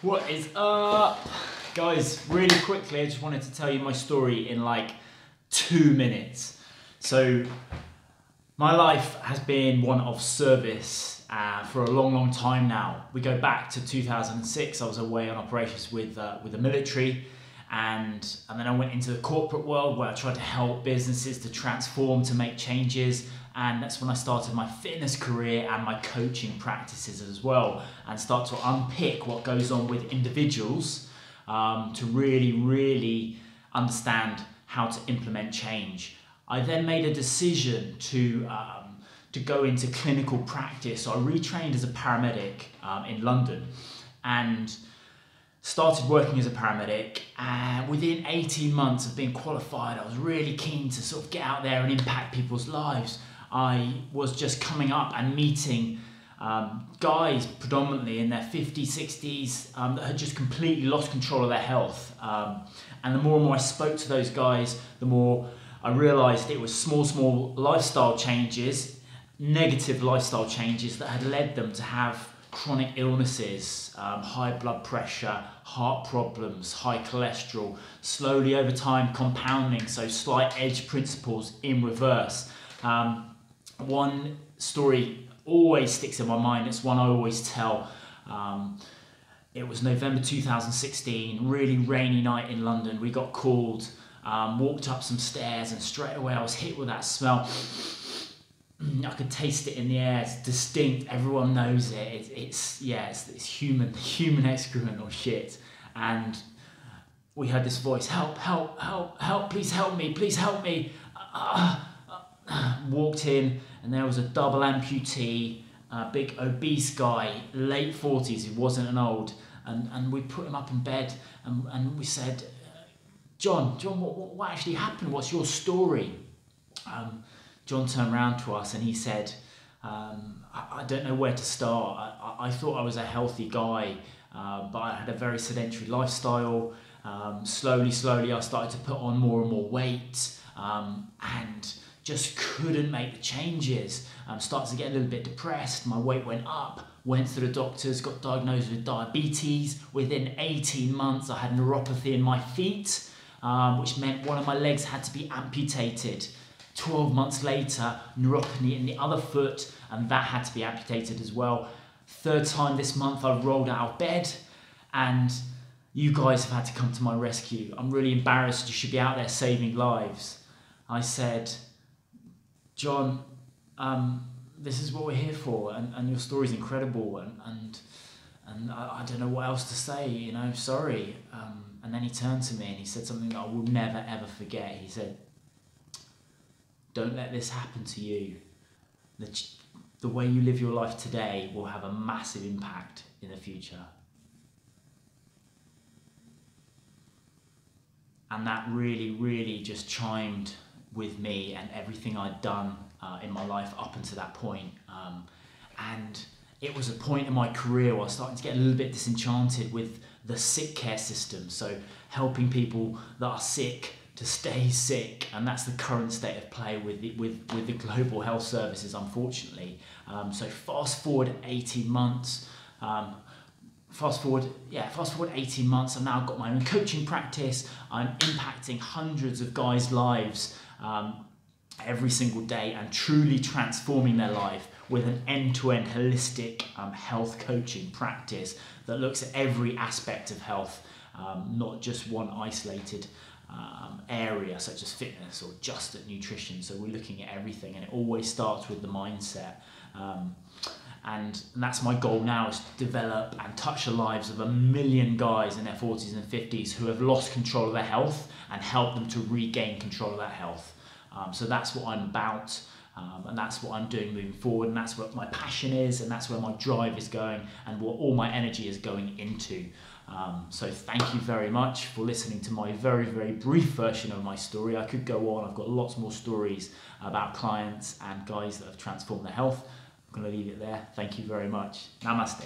What is up? Guys, really quickly, I just wanted to tell you my story in like 2 minutes. So, my life has been one of service for a long time now. We go back to 2006. I was away on operations with the military, and then I went into the corporate world where I tried to help businesses to transform, to make changes. And that's when I started my fitness career and my coaching practices as well, and start to unpick what goes on with individuals to really understand how to implement change. I then made a decision to go into clinical practice. So I retrained as a paramedic in London and started working as a paramedic. And within 18 months of being qualified, I was really keen to sort of get out there and impact people's lives. I was just coming up and meeting guys predominantly in their 50s, 60s that had just completely lost control of their health. And the more and more I spoke to those guys, the more I realised it was small lifestyle changes, negative lifestyle changes that had led them to have chronic illnesses, high blood pressure, heart problems, high cholesterol, slowly over time compounding, so slight edge principles in reverse. One story always sticks in my mind, it's one I always tell. It was November 2016, really rainy night in London. We got called, walked up some stairs, and straight away I was hit with that smell. I could taste it in the air, it's distinct, everyone knows it. It's human excrement or shit. And we heard this voice, help, please help me. Walked in, and there was a double amputee, a big obese guy, late 40s, he wasn't an old, and we put him up in bed, and we said, John, what actually happened? What's your story? John turned around to us and he said, I don't know where to start. I thought I was a healthy guy, but I had a very sedentary lifestyle. Slowly I started to put on more and more weight, and just couldn't make the changes. Started to get a little bit depressed. My weight went up, went to the doctors, got diagnosed with diabetes. Within 18 months, I had neuropathy in my feet, which meant one of my legs had to be amputated. 12 months later, neuropathy in the other foot, and that had to be amputated as well. Third time this month, I rolled out of bed, and you guys have had to come to my rescue. I'm really embarrassed. You should be out there saving lives. I said, John, this is what we're here for, and your story's incredible, and I don't know what else to say, you know, sorry. And then he turned to me and he said something that I will never ever forget. He said, don't let this happen to you. The way you live your life today will have a massive impact in the future. And that really just chimed with me and everything I'd done in my life up until that point. And it was a point in my career where I was starting to get a little bit disenchanted with the sick care system. So helping people that are sick to stay sick, and that's the current state of play with the global health services, unfortunately. So fast forward 18 months. Fast forward 18 months, I've now got my own coaching practice. I'm impacting hundreds of guys' lives every single day and truly transforming their life with an end-to-end holistic health coaching practice that looks at every aspect of health, not just one isolated area such as fitness or just at nutrition. So we're looking at everything, and it always starts with the mindset. And that's my goal now, is to develop and touch the lives of 1 million guys in their 40s and 50s who have lost control of their health, and help them to regain control of that health. So that's what I'm about, and that's what I'm doing moving forward, and that's what my passion is, and that's where my drive is going, and what all my energy is going into. So thank you very much for listening to my very brief version of my story. I could go on, I've got lots more stories about clients and guys that have transformed their health. I'm going to leave it there. Thank you very much. Namaste.